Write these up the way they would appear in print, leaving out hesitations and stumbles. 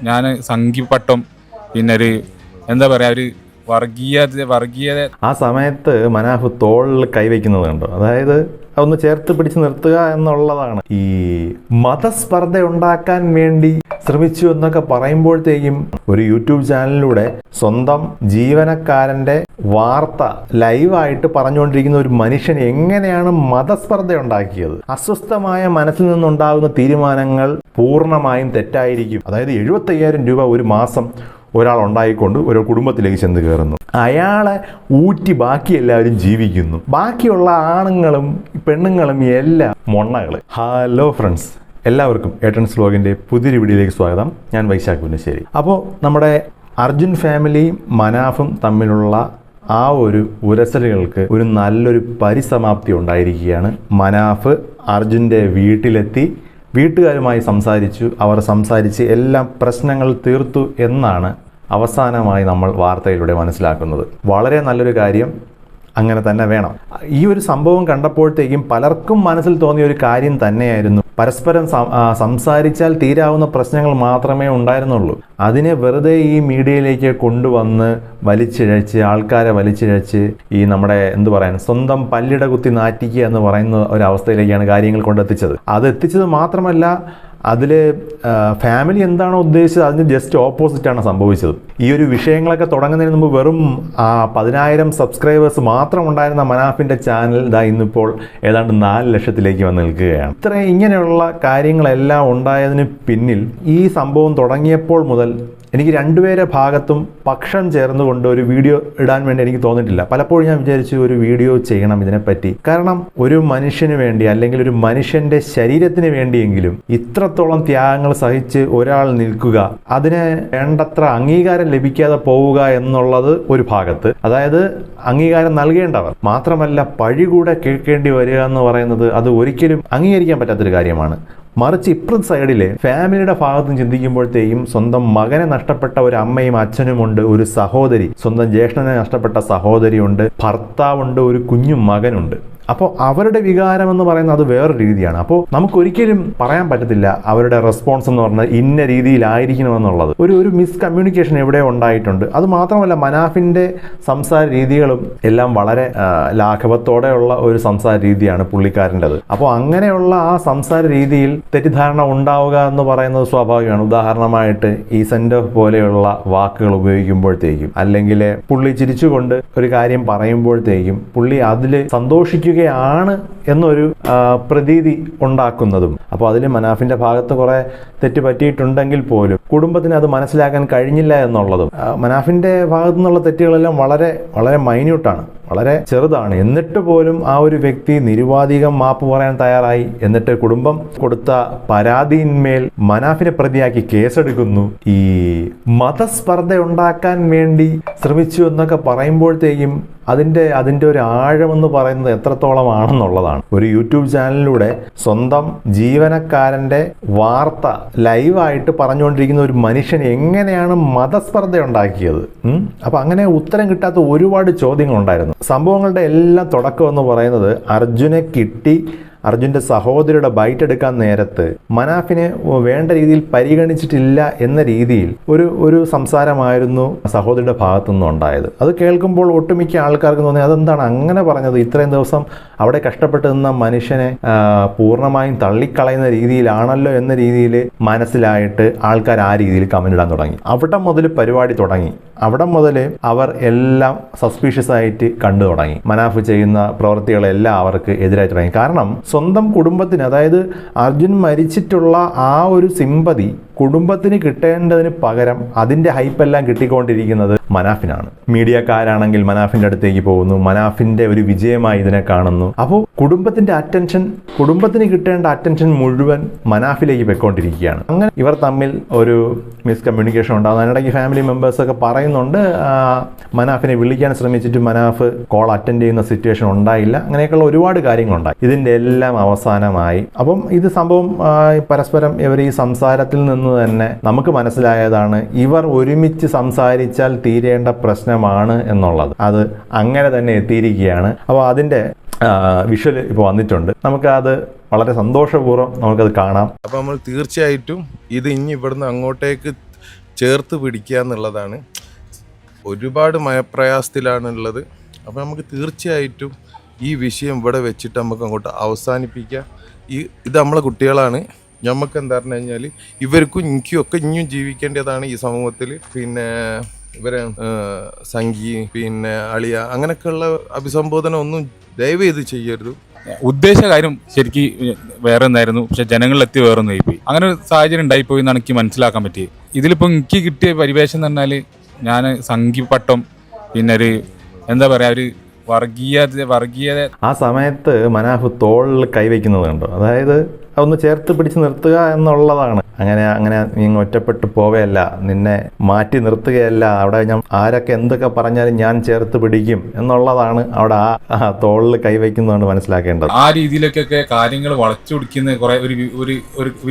ഞാൻ സംഘിപ്പട്ടം പിന്നെ ഒരു എന്താ പറയുക ഒരു വർഗീയത ആ സമയത്ത് മനാഫ് തോളിൽ കൈവയ്ക്കുന്നത് കണ്ടോ? അതായത് അതൊന്ന് ചേർത്ത് പിടിച്ച് നിർത്തുക എന്നുള്ളതാണ്. ഈ മതസ്പർദ്ധ ഉണ്ടാക്കാൻ വേണ്ടി ശ്രമിച്ചു എന്നൊക്കെ പറയുമ്പോഴത്തേക്കും ഒരു യൂട്യൂബ് ചാനലിലൂടെ സ്വന്തം ജീവനക്കാരൻ്റെ വാർത്ത ലൈവായിട്ട് പറഞ്ഞുകൊണ്ടിരിക്കുന്ന ഒരു മനുഷ്യൻ എങ്ങനെയാണ് മതസ്പർദ്ധ ഉണ്ടാക്കിയത്? അസ്വസ്ഥമായ മനസ്സിൽ നിന്നുണ്ടാകുന്ന തീരുമാനങ്ങൾ പൂർണ്ണമായും തെറ്റായിരിക്കും. അതായത് 75,000 രൂപ ഒരു മാസം ഒരാൾ ഉണ്ടായിക്കൊണ്ട് ഒരു കുടുംബത്തിലേക്ക് ചെന്ന് കയറുന്നു. അയാളെ ഊറ്റി ബാക്കി എല്ലാവരും ജീവിക്കുന്നു. ബാക്കിയുള്ള ആണുങ്ങളും പെണ്ണുങ്ങളും എല്ലാം മൊണ്ണകൾ. ഹലോ ഫ്രണ്ട്സ്, എല്ലാവർക്കും ഏട്ടൻസ് വ്ലോഗിൻ്റെ പുതിയൊരു വീഡിയോയിലേക്ക് സ്വാഗതം. ഞാൻ വൈശാഖ് പുന്നശ്ശേരി. അപ്പോൾ നമ്മുടെ അർജുൻ ഫാമിലിയും മനാഫും തമ്മിലുള്ള ആ ഒരു ഉരസലുകൾക്ക് ഒരു നല്ലൊരു പരിസമാപ്തി ഉണ്ടായിരിക്കുകയാണ്. മനാഫ് അർജുൻ്റെ വീട്ടിലെത്തി വീട്ടുകാരുമായി സംസാരിച്ചു. അവർ സംസാരിച്ച് എല്ലാം പ്രശ്നങ്ങൾ തീർത്തു എന്നാണ് അവസാനമായി നമ്മൾ വാർത്തയിലൂടെ മനസ്സിലാക്കുന്നത്. വളരെ നല്ലൊരു കാര്യം, അങ്ങനെ തന്നെ വേണം. ഈ ഒരു സംഭവം കണ്ടപ്പോഴത്തേക്കും പലർക്കും മനസ്സിൽ തോന്നിയ ഒരു കാര്യം തന്നെയായിരുന്നു. പരസ്പരം സംസാരിച്ചാൽ തീരാവുന്ന പ്രശ്നങ്ങൾ മാത്രമേ ഉണ്ടായിരുന്നുള്ളൂ. അതിനെ വെറുതെ ഈ മീഡിയയിലേക്ക് കൊണ്ടുവന്ന് വലിച്ചിഴച്ച് ആൾക്കാരെ വലിച്ചിഴച്ച് ഈ നമ്മുടെ സ്വന്തം പല്ലിട കുത്തി നാറ്റിക്കുക എന്ന് പറയുന്ന ഒരവസ്ഥയിലേക്കാണ് കാര്യങ്ങൾ കൊണ്ടെത്തിച്ചത്. അത് എത്തിച്ചത് മാത്രമല്ല, അതിൽ ഫാമിലി എന്താണോ ഉദ്ദേശിച്ചത് അതിന് ജസ്റ്റ് ഓപ്പോസിറ്റാണ് സംഭവിച്ചത്. ഈ ഒരു വിഷയങ്ങളൊക്കെ തുടങ്ങുന്നതിന് മുമ്പ് വെറും 10,000 സബ്സ്ക്രൈബേഴ്സ് മാത്രം ഉണ്ടായിരുന്ന മനാഫിൻ്റെ ചാനൽ ഇന്നിപ്പോൾ ഏതാണ്ട് 4 ലക്ഷത്തിലേക്ക് വന്ന് നിൽക്കുകയാണ്. ഇങ്ങനെയുള്ള കാര്യങ്ങളെല്ലാം ഉണ്ടായതിന് പിന്നിൽ ഈ സംഭവം തുടങ്ങിയപ്പോൾ മുതൽ എനിക്ക് രണ്ടുപേരെ ഭാഗത്തും പക്ഷം ചേർന്നുകൊണ്ട് ഒരു വീഡിയോ ഇടാൻ വേണ്ടി എനിക്ക് തോന്നിയിട്ടില്ല. പലപ്പോഴും ഞാൻ വിചാരിച്ചു ഒരു വീഡിയോ ചെയ്യണം ഇതിനെപ്പറ്റി. കാരണം ഒരു മനുഷ്യന് വേണ്ടി അല്ലെങ്കിൽ ഒരു മനുഷ്യൻ്റെ ശരീരത്തിന് വേണ്ടിയെങ്കിലും ഇത്രത്തോളം ത്യാഗങ്ങൾ സഹിച്ച് ഒരാൾ നിൽക്കുക, അതിന് വേണ്ടത്ര അംഗീകാരം ലഭിക്കാതെ പോവുക എന്നുള്ളത് ഒരു ഭാഗത്ത്, അതായത് അംഗീകാരം നൽകേണ്ടവർ മാത്രമല്ല പഴി കൂടെ കേൾക്കേണ്ടി വരിക എന്ന് പറയുന്നത് അത് ഒരിക്കലും അംഗീകരിക്കാൻ പറ്റാത്തൊരു കാര്യമാണ്. മറിച്ച് ഇപ്പുറത്തെ സൈഡിലെ ഫാമിലിയുടെ ഭാഗത്തും ചിന്തിക്കുമ്പോഴത്തേക്കും സ്വന്തം മകനെ നഷ്ടപ്പെട്ട ഒരു അമ്മയും അച്ഛനുമുണ്ട്, ഒരു സഹോദരി, സ്വന്തം ജ്യേഷ്ഠനെ നഷ്ടപ്പെട്ട സഹോദരിയുണ്ട്, ഭർത്താവുണ്ട്, ഒരു കുഞ്ഞു മകനുണ്ട്. അപ്പോൾ അവരുടെ വികാരം എന്ന് പറയുന്നത് അത് വേറൊരു രീതിയാണ്. അപ്പോൾ നമുക്കൊരിക്കലും പറയാൻ പറ്റത്തില്ല അവരുടെ റെസ്പോൺസ് എന്ന് പറഞ്ഞാൽ ഇന്ന രീതിയിലായിരിക്കണമെന്നുള്ളത്. ഒരു മിസ്കമ്മ്യൂണിക്കേഷൻ എവിടെ ഉണ്ടായിട്ടുണ്ട്. അത് മാത്രമല്ല മനാഫിൻ്റെ സംസാര രീതികളും എല്ലാം വളരെ ലാഘവത്തോടെയുള്ള ഒരു സംസാര രീതിയാണ് പുള്ളിക്കാരൻ്റെത്. അപ്പോൾ അങ്ങനെയുള്ള ആ സംസാര രീതിയിൽ തെറ്റിദ്ധാരണ ഉണ്ടാവുക എന്ന് പറയുന്നത് സ്വാഭാവികമാണ്. ഉദാഹരണമായിട്ട് ഈ സെൻഡ് ഓഫ് പോലെയുള്ള വാക്കുകൾ ഉപയോഗിക്കുമ്പോഴത്തേക്കും, അല്ലെങ്കിൽ പുള്ളി ചിരിച്ചുകൊണ്ട് ഒരു കാര്യം പറയുമ്പോഴത്തേക്കും പുള്ളി അതിൽ സന്തോഷിക്കുക ാണ് എന്നൊരു പ്രതീതി ഉണ്ടാക്കുന്നതും. അപ്പോൾ അതിൽ മനാഫിന്റെ ഭാഗത്ത് കുറെ തെറ്റ് പറ്റിയിട്ടുണ്ടെങ്കിൽ പോലും കുടുംബത്തിന് അത് മനസ്സിലാക്കാൻ കഴിഞ്ഞില്ല എന്നുള്ളതും. മനാഫിന്റെ ഭാഗത്തു നിന്നുള്ള തെറ്റുകളെല്ലാം വളരെ വളരെ മൈന്യൂട്ടാണ്, വളരെ ചെറുതാണ്. എന്നിട്ട് പോലും ആ ഒരു വ്യക്തി നിരുപാധികം മാപ്പ് പറയാൻ തയ്യാറായി. എന്നിട്ട് കുടുംബം കൊടുത്ത പരാതിയിന്മേൽ മനാഫിനെ പ്രതിയാക്കി കേസെടുക്കുന്നു. ഈ മതസ്പർദ്ധ ഉണ്ടാക്കാൻ വേണ്ടി ശ്രമിച്ചു എന്നൊക്കെ പറയുമ്പോഴത്തേക്കും അതിൻ്റെ ഒരു ആഴമെന്ന് പറയുന്നത് എത്രത്തോളമാണെന്നുള്ളതാണ്. ഒരു യൂട്യൂബ് ചാനലിലൂടെ സ്വന്തം ജീവനക്കാരൻ്റെ വാർത്ത ലൈവായിട്ട് പറഞ്ഞുകൊണ്ടിരിക്കുന്ന ഒരു മനുഷ്യൻ എങ്ങനെയാണ് മതസ്പർദ്ധ ഉണ്ടാക്കിയത്? അപ്പം അങ്ങനെ ഉത്തരം കിട്ടാത്ത ഒരുപാട് ചോദ്യങ്ങളുണ്ടായിരുന്നു. സംഭവങ്ങളുടെ എല്ലാം തുടക്കം എന്ന് പറയുന്നത് അർജുനെ കിട്ടി അർജുൻ്റെ സഹോദരിയുടെ ബൈറ്റ് എടുക്കാൻ നേരത്ത് മനാഫിനെ വേണ്ട രീതിയിൽ പരിഗണിച്ചിട്ടില്ല എന്ന രീതിയിൽ ഒരു സംസാരമായിരുന്നു സഹോദരിയുടെ ഭാഗത്തുനിന്നും ഉണ്ടായത്. അത് കേൾക്കുമ്പോൾ ഒട്ടുമിക്ക ആൾക്കാർക്ക് തോന്നി അതെന്താണ് അങ്ങനെ പറഞ്ഞത്? ഇത്രയും ദിവസം അവിടെ കഷ്ടപ്പെട്ട് നിന്ന മനുഷ്യനെ പൂർണ്ണമായും തള്ളിക്കളയുന്ന രീതിയിലാണല്ലോ എന്ന രീതിയിൽ മനസ്സിലായിട്ട് ആൾക്കാർ ആ രീതിയിൽ കമന്റ് ഇടാൻ തുടങ്ങി. അവിടെ മുതൽ പരിപാടി തുടങ്ങി. അവിടെ മുതൽ അവർ എല്ലാം സസ്പീഷ്യസ് ആയിട്ട് കണ്ടു തുടങ്ങി. മനാഫ് ചെയ്യുന്ന പ്രവൃത്തികളെല്ലാം അവർക്ക് എതിരായി തുടങ്ങി. കാരണം സ്വന്തം കുടുംബത്തിന്, അതായത് അർജുൻ മരിച്ചിട്ടുള്ള ആ ഒരു സിമ്പതി കുടുംബത്തിന് കിട്ടേണ്ടതിന് പകരം അതിൻ്റെ ഹൈപ്പെല്ലാം കിട്ടിക്കൊണ്ടിരിക്കുന്നത് മനാഫിനാണ്. മീഡിയക്കാരാണെങ്കിൽ മനാഫിൻ്റെ അടുത്തേക്ക് പോകുന്നു, മനാഫിൻ്റെ ഒരു വിജയമായി ഇതിനെ കാണുന്നു. അപ്പോൾ കുടുംബത്തിൻ്റെ അറ്റൻഷൻ, കുടുംബത്തിന് കിട്ടേണ്ട അറ്റൻഷൻ മുഴുവൻ മനാഫിലേക്ക് പോയിക്കൊണ്ടിരിക്കുകയാണ്. അങ്ങനെ ഇവർ തമ്മിൽ ഒരു മിസ്കമ്മ്യൂണിക്കേഷൻ ഉണ്ടാകുന്നു. അതിനിടയ്ക്ക് ഫാമിലി മെമ്പേഴ്സൊക്കെ പറയുന്നുണ്ട് മനാഫിനെ വിളിക്കാൻ ശ്രമിച്ചിട്ട് മനാഫ് കോൾ അറ്റൻഡ് ചെയ്യുന്ന സിറ്റുവേഷൻ ഉണ്ടായില്ല. അങ്ങനെയൊക്കെയുള്ള ഒരുപാട് കാര്യങ്ങളുണ്ടായി. ഇതിൻ്റെ എല്ലാം അവസാനമായി. അപ്പം ഇത് സംഭവം പരസ്പരം ഇവർ ഈ സംസാരത്തിൽ നിന്ന് തന്നെ നമുക്ക് മനസ്സിലായതാണ് ഇവർ ഒരുമിച്ച് സംസാരിച്ചാൽ തീരേണ്ട പ്രശ്നമാണ് എന്നുള്ളത്. അത് അങ്ങനെ തന്നെ എത്തിയിരിക്കുകയാണ്. അപ്പോൾ അതിൻ്റെ വിഷ്വൽ ഇപ്പോൾ വന്നിട്ടുണ്ട്. നമുക്കത് വളരെ സന്തോഷപൂർവ്വം നമുക്കത് കാണാം. അപ്പോൾ നമ്മൾ തീർച്ചയായിട്ടും ഇത് ഇനി ഇവിടുന്ന് അങ്ങോട്ടേക്ക് ചേർത്ത് പിടിക്കുക എന്നുള്ളതാണ്. ഒരുപാട് മയപ്രയാസത്തിലാണുള്ളത്. അപ്പോൾ നമുക്ക് തീർച്ചയായിട്ടും ഈ വിഷയം ഇവിടെ വെച്ചിട്ട് നമുക്ക് അങ്ങോട്ട് അവസാനിപ്പിക്കുക. ഇത് നമ്മളെ കുട്ടികളാണ്. നമുക്ക് എന്താ പറഞ്ഞു കഴിഞ്ഞാൽ ഇവർക്കും എനിക്കും ഒക്കെ ഇനിയും ജീവിക്കേണ്ടതാണ് ഈ സമൂഹത്തിൽ. പിന്നെ ഇവരെ സംഗി പിന്നെ അളിയ അങ്ങനെയൊക്കെയുള്ള അഭിസംബോധന ഒന്നും ദയവ് ചെയ്ത് ചെയ്യരുത്. ഉദ്ദേശ കാര്യം ശരിക്കും വേറെ എന്തായിരുന്നു, പക്ഷെ ജനങ്ങളിലെത്തി വേറെ ഒന്നും ആയിപ്പോയി. അങ്ങനെ ഒരു സാഹചര്യം ഉണ്ടായിപ്പോയി എന്നാണ് എനിക്ക് മനസ്സിലാക്കാൻ പറ്റിയത്. ഇതിലിപ്പോൾ എനിക്ക് കിട്ടിയ പരിവേഷം എന്ന് പറഞ്ഞാൽ ഞാൻ സംഘിപ്പട്ടം പിന്നെ ഒരു എന്താ പറയുക ഒരു വർഗീയത ആ സമയത്ത് മനാഫ് തോളിൽ കൈവയ്ക്കുന്നത് കണ്ടോ. അതായത് അതൊന്ന് ചേർത്ത് പിടിച്ച് നിർത്തുക എന്നുള്ളതാണ്. അങ്ങനെ നീ ഒറ്റപ്പെട്ടു പോവുകയല്ല, നിന്നെ മാറ്റി നിർത്തുകയല്ല, അവിടെ ഞാൻ ആരൊക്കെ എന്തൊക്കെ പറഞ്ഞാലും ഞാൻ ചേർത്ത് പിടിക്കും എന്നുള്ളതാണ് അവിടെ ആ തോളിൽ കൈവയ്ക്കുന്നതാണ് മനസ്സിലാക്കേണ്ടത്. ആ രീതിയിലേക്കൊക്കെ കാര്യങ്ങൾ വളച്ചൊടിക്കുന്ന കുറെ ഒരു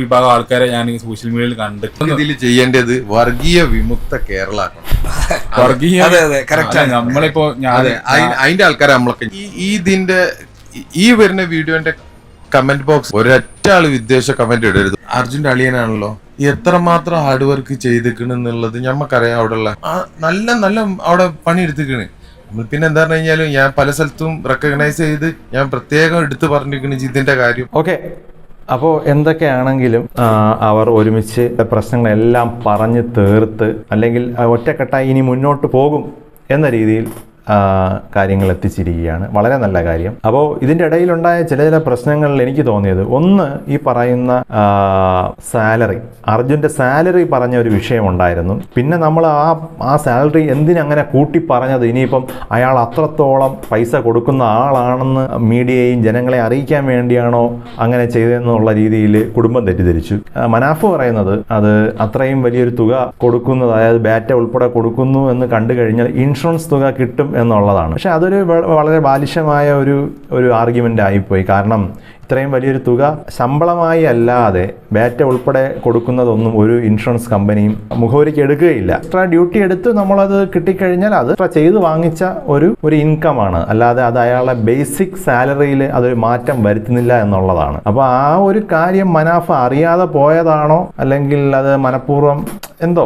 വിഭാഗം ആൾക്കാരെ ഞാൻ ഈ സോഷ്യൽ മീഡിയയിൽ കണ്ട്. ഇതിൽ ചെയ്യേണ്ടത് വർഗീയ വിമുക്ത കേരള, വർഗീയ നമ്മളിപ്പോ അതിന്റെ ആൾക്കാരെ നമ്മളൊക്കെ ഇതിന്റെ ഈ വരുന്ന വീഡിയോന്റെ കമന്റ് ബോക്സ് ഒരൊറ്റ ആള് വിദ്വേഷ കമന്റ് ഇടരുത്. അർജുന്റെ അളിയനാണല്ലോ, എത്രമാത്രം ഹാർഡ് വർക്ക് ചെയ്തിക്കണെന്നുള്ളത് ഞമ്മക്കറിയാം. അവിടെയുള്ള നല്ല അവിടെ പണിയെടുത്തിക്കണ്. പിന്നെ എന്താ പറഞ്ഞു കഴിഞ്ഞാലും ഞാൻ പല സ്ഥലത്തും റെക്കഗ്നൈസ് ചെയ്ത് ഞാൻ പ്രത്യേകം എടുത്ത് പറഞ്ഞിരിക്കണ ഇതിന്റെ കാര്യം. ഓക്കെ, അപ്പോൾ എന്തൊക്കെയാണെങ്കിലും അവർ ഒരുമിച്ച് പ്രശ്നങ്ങളെല്ലാം പറഞ്ഞ് തീർത്ത് അല്ലെങ്കിൽ ഒറ്റക്കെട്ടായി ഇനി മുന്നോട്ട് പോകും എന്ന രീതിയിൽ കാര്യങ്ങൾ എത്തിച്ചിരിക്കുകയാണ്. വളരെ നല്ല കാര്യം. അപ്പോൾ ഇതിൻ്റെ ഇടയിലുണ്ടായ ചില പ്രശ്നങ്ങളിൽ എനിക്ക് തോന്നിയത്, ഒന്ന് ഈ പറയുന്ന സാലറി, അർജുൻ്റെ സാലറി പറഞ്ഞ ഒരു വിഷയമുണ്ടായിരുന്നു. പിന്നെ നമ്മൾ ആ സാലറി എന്തിനങ്ങനെ കൂട്ടി പറഞ്ഞത്, ഇനിയിപ്പം അയാൾ അത്രത്തോളം പൈസ കൊടുക്കുന്ന ആളാണെന്ന് മീഡിയയും ജനങ്ങളെ അറിയിക്കാൻ വേണ്ടിയാണോ അങ്ങനെ ചെയ്തതെന്നുള്ള രീതിയിൽ കുടുംബം തെറ്റിദ്ധരിച്ചു. മനാഫ് പറയുന്നത് അത് അത്രയും വലിയൊരു തുക കൊടുക്കുന്നത്, അതായത് ബാറ്റ ഉൾപ്പെടെ കൊടുക്കുന്നു എന്ന് കണ്ടു കഴിഞ്ഞാൽ ഇൻഷുറൻസ് തുക കിട്ടും എന്നുള്ളതാണ്. പക്ഷെ അതൊരു വളരെ ബാലിശമായ ഒരു ആർഗ്യുമെൻ്റ് ആയിപ്പോയി. കാരണം ഇത്രയും വലിയൊരു തുക ശമ്പളമായി അല്ലാതെ ബാറ്റ ഉൾപ്പെടെ കൊടുക്കുന്നതൊന്നും ഒരു ഇൻഷുറൻസ് കമ്പനിയും മുഖവരിക്ക് എടുക്കുകയില്ല. എക്സ്ട്രാ ഡ്യൂട്ടി എടുത്ത് നമ്മളത് കിട്ടിക്കഴിഞ്ഞാൽ അത് ചെയ്ത് വാങ്ങിച്ച ഒരു ഇൻകമാണ്, അല്ലാതെ അത് അയാളുടെ ബേസിക് സാലറിയിൽ അതൊരു മാറ്റം വരുത്തുന്നില്ല എന്നുള്ളതാണ്. അപ്പോൾ ആ ഒരു കാര്യം മനാഫ് അറിയാതെ പോയതാണോ അല്ലെങ്കിൽ അത് മനഃപൂർവ്വം എന്തോ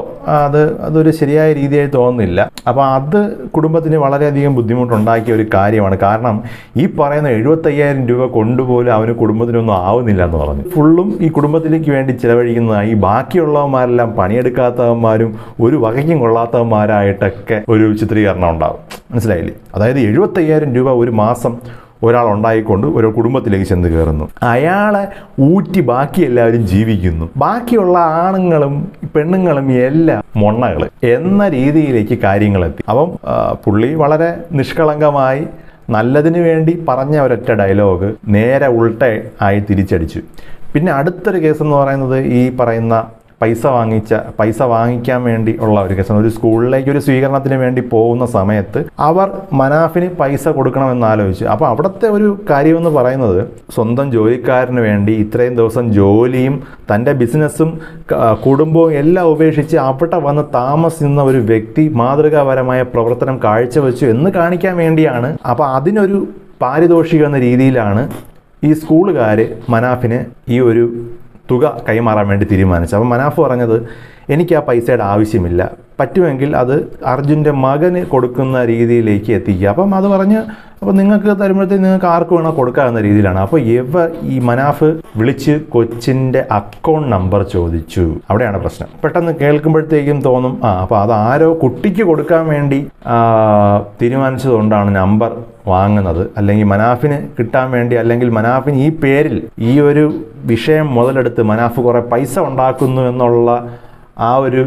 അതൊരു ശരിയായ രീതിയായി തോന്നുന്നില്ല. അപ്പോൾ അത് കുടുംബത്തിന് വളരെയധികം ബുദ്ധിമുട്ടുണ്ടാക്കിയ ഒരു കാര്യമാണ്. കാരണം ഈ പറയുന്ന 75,000 രൂപ കൊണ്ടുപോലും അവന് കുടുംബത്തിനൊന്നും ആവുന്നില്ല എന്ന് പറഞ്ഞു. ഫുള്ളും ഈ കുടുംബത്തിലേക്ക് വേണ്ടി ചിലവഴിക്കുന്നതായി ബാക്കിയുള്ളവന്മാരെല്ലാം പണിയെടുക്കാത്തവന്മാരും ഒരു വകയ്ക്കും കൊള്ളാത്തവന്മാരായിട്ടൊക്കെ ഒരു ചിത്രീകരണം ഉണ്ടാവും. മനസ്സിലായില്ലേ? അതായത് 75,000 രൂപ ഒരു മാസം ഒരാൾ ഉണ്ടായിക്കൊണ്ട് ഒരു കുടുംബത്തിലേക്ക് ചെന്ന് കയറുന്നു. അയാളെ ഊറ്റി ബാക്കി എല്ലാവരും ജീവിക്കുന്നു. ബാക്കിയുള്ള ആണുങ്ങളും പെണ്ണുങ്ങളും എല്ലാം മൊണ്ണകൾ എന്ന രീതിയിലേക്ക് കാര്യങ്ങളെത്തി. അപ്പം പുള്ളി വളരെ നിഷ്കളങ്കമായി നല്ലതിന് വേണ്ടി പറഞ്ഞ ഒരൊറ്റ ഡയലോഗ് നേരെ ഉൾട്ട ആയി തിരിച്ചടിച്ചു. പിന്നെ അടുത്തൊരു കേസെന്ന് പറയുന്നത് ഈ പറയുന്ന പൈസ വാങ്ങിക്കാൻ വേണ്ടി ഉള്ള ഒരു കേസാണ്. ഒരു സ്കൂളിലേക്ക് ഒരു സ്വീകരണത്തിന് വേണ്ടി പോകുന്ന സമയത്ത് അവർ മനാഫിന് പൈസ കൊടുക്കണമെന്ന് ആലോചിച്ചു. അപ്പോൾ അവിടുത്തെ ഒരു കാര്യമെന്ന് പറയുന്നത്, സ്വന്തം ജോലിക്കാരന് വേണ്ടി ഇത്രയും ദിവസം ജോലിയും തൻ്റെ ബിസിനസ്സും കുടുംബവും എല്ലാം ഉപേക്ഷിച്ച് അവിടെ വന്ന് താമസിക്കുന്ന ഒരു വ്യക്തി മാതൃകാപരമായ പ്രവർത്തനം കാഴ്ചവെച്ചു എന്ന് കാണിക്കാൻ വേണ്ടിയാണ്. അപ്പോൾ അതിനൊരു പാരിതോഷികം എന്ന രീതിയിലാണ് ഈ സ്കൂളുകാർ മനാഫിന് ഈ ഒരു തുക കൈമാറാൻ വേണ്ടി തീരുമാനിച്ചു. അപ്പം മനാഫ് പറഞ്ഞത്, എനിക്ക് ആ പൈസയുടെ ആവശ്യമില്ല, പറ്റുമെങ്കിൽ അത് അർജുൻ്റെ മകന് കൊടുക്കുന്ന രീതിയിലേക്ക് എത്തിക്കുക. അപ്പം അത് പറഞ്ഞ് അപ്പോൾ നിങ്ങൾക്ക് തരുമ്പോഴത്തേക്ക് നിങ്ങൾക്ക് ആർക്ക് വേണോ കൊടുക്കാവുന്ന രീതിയിലാണ്. അപ്പോൾ ഈ മനാഫ് വിളിച്ച് കൊച്ചിൻ്റെ അക്കൗണ്ട് നമ്പർ ചോദിച്ചു. അവിടെയാണ് പ്രശ്നം. പെട്ടെന്ന് കേൾക്കുമ്പോഴത്തേക്കും തോന്നും അപ്പോൾ അത് ആരോ കുട്ടിക്ക് കൊടുക്കാൻ വേണ്ടി തീരുമാനിച്ചതുകൊണ്ടാണ് നമ്പർ വാങ്ങുന്നത്, അല്ലെങ്കിൽ മനാഫിന് കിട്ടാൻ വേണ്ടി, അല്ലെങ്കിൽ മനാഫിന് ഈ പേരിൽ ഈ ഒരു വിഷയം മുതലെടുത്ത് മനാഫ് കുറേ പൈസ ഉണ്ടാക്കുന്നു എന്നുള്ള ആ ഒരു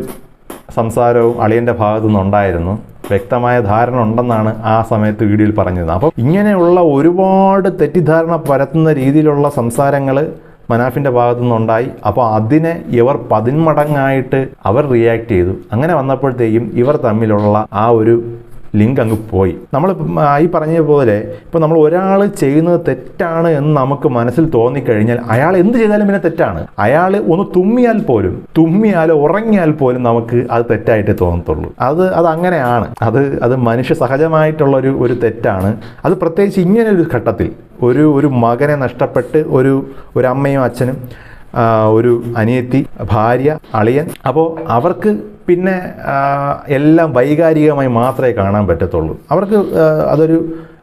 സംസാരവും അളിയൻ്റെ ഭാഗത്തു നിന്നുണ്ടായിരുന്നു. വ്യക്തമായ ധാരണ ഉണ്ടെന്നാണ് ആ സമയത്ത് വീഡിയോയിൽ പറഞ്ഞത്. അപ്പോൾ ഇങ്ങനെയുള്ള ഒരുപാട് തെറ്റിദ്ധാരണ പരത്തുന്ന രീതിയിലുള്ള സംസാരങ്ങൾ മനാഫിൻ്റെ ഭാഗത്തു നിന്നുണ്ടായി. അപ്പോൾ അതിനെ ഇവർ 10 മടങ്ങായിട്ട് അവർ റിയാക്ട് ചെയ്തു. അങ്ങനെ വന്നപ്പോഴത്തേക്കും ഇവർ തമ്മിലുള്ള ആ ഒരു ലിങ്ക് അങ്ങ് പോയി. നമ്മൾ ഈ പറഞ്ഞതുപോലെ ഇപ്പോൾ നമ്മൾ ഒരാൾ ചെയ്യുന്നത് തെറ്റാണ് എന്ന് നമുക്ക് മനസ്സിൽ തോന്നിക്കഴിഞ്ഞാൽ അയാൾ എന്ത് ചെയ്താലും പിന്നെ തെറ്റാണ്. അയാൾ ഒന്ന് തുമ്മിയാലോ ഉറങ്ങിയാൽ പോലും നമുക്ക് അത് തെറ്റായിട്ട് തോന്നത്തുള്ളൂ. അത് അങ്ങനെയാണ്. അത് മനുഷ്യ സഹജമായിട്ടുള്ള ഒരു തെറ്റാണ്. അത് പ്രത്യേകിച്ച് ഇങ്ങനെ ഒരു ഘട്ടത്തിൽ ഒരു മകനെ നഷ്ടപ്പെട്ട് ഒരു അമ്മയും അച്ഛനും ഒരു അനിയത്തി, ഭാര്യ, അളിയൻ, അപ്പോൾ അവർക്ക് പിന്നെ എല്ലാം വൈകാരികമായി മാത്രമേ കാണാൻ പറ്റത്തുള്ളൂ. അവർക്ക്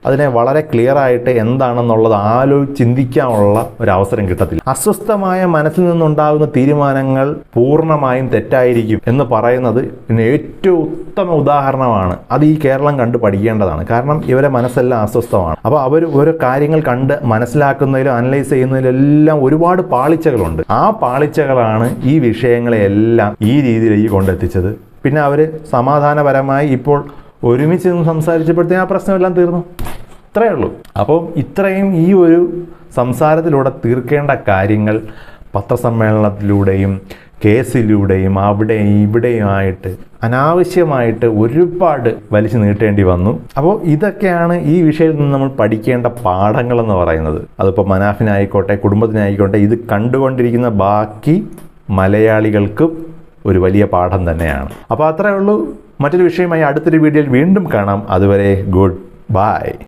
അതിനെ വളരെ ക്ലിയറായിട്ട് എന്താണെന്നുള്ളത് ചിന്തിക്കാനുള്ള ഒരു അവസരം കിട്ടത്തില്ല. അസ്വസ്ഥമായ മനസ്സിൽ നിന്നുണ്ടാകുന്ന തീരുമാനങ്ങൾ പൂർണ്ണമായും തെറ്റായിരിക്കും എന്ന് പറയുന്നത് പിന്നെ ഏറ്റവും ഉത്തമ ഉദാഹരണമാണ്. അത് ഈ കേരളം കണ്ട് പഠിക്കേണ്ടതാണ്. കാരണം ഇവരെ മനസ്സെല്ലാം അസ്വസ്ഥമാണ്. അപ്പോൾ അവർ ഓരോ കാര്യങ്ങൾ കണ്ട് മനസ്സിലാക്കുന്നതിലും അനലൈസ് ചെയ്യുന്നതിലും എല്ലാം ഒരുപാട് പാളിച്ചകളുണ്ട്. ആ പാളിച്ചകളാണ് ഈ വിഷയങ്ങളെയെല്ലാം ഈ രീതിയിലേക്ക് കൊണ്ടെത്തിച്ചത്. പിന്നെ അവർ സമാധാനപരമായി ഇപ്പോൾ ഒരുമിച്ച് നിന്ന് സംസാരിച്ചപ്പോഴത്തേക്കും ആ പ്രശ്നമെല്ലാം തീർന്നു. ഇത്രയേ ഉള്ളൂ. അപ്പം ഇത്രയും ഈ ഒരു സംസാരത്തിലൂടെ തീർക്കേണ്ട കാര്യങ്ങൾ പത്രസമ്മേളനത്തിലൂടെയും കേസിലൂടെയും അവിടെയും ഇവിടെയുമായിട്ട് അനാവശ്യമായിട്ട് ഒരുപാട് വലിച്ചു നീട്ടേണ്ടി വന്നു. അപ്പോൾ ഇതൊക്കെയാണ് ഈ വിഷയത്തിൽ നിന്ന് നമ്മൾ പഠിക്കേണ്ട പാഠങ്ങളെന്ന് പറയുന്നത്. അതിപ്പോൾ മനാഫിനായിക്കോട്ടെ, കുടുംബത്തിനായിക്കോട്ടെ, ഇത് കണ്ടുകൊണ്ടിരിക്കുന്ന ബാക്കി മലയാളികൾക്കും ഒരു വലിയ പാഠം തന്നെയാണ്. അപ്പോൾ അത്രയേ ഉള്ളൂ. മറ്റൊരു വിഷയമായി അടുത്തൊരു വീഡിയോയിൽ വീണ്ടും കാണാം. അതുവരെ ഗുഡ് ബൈ.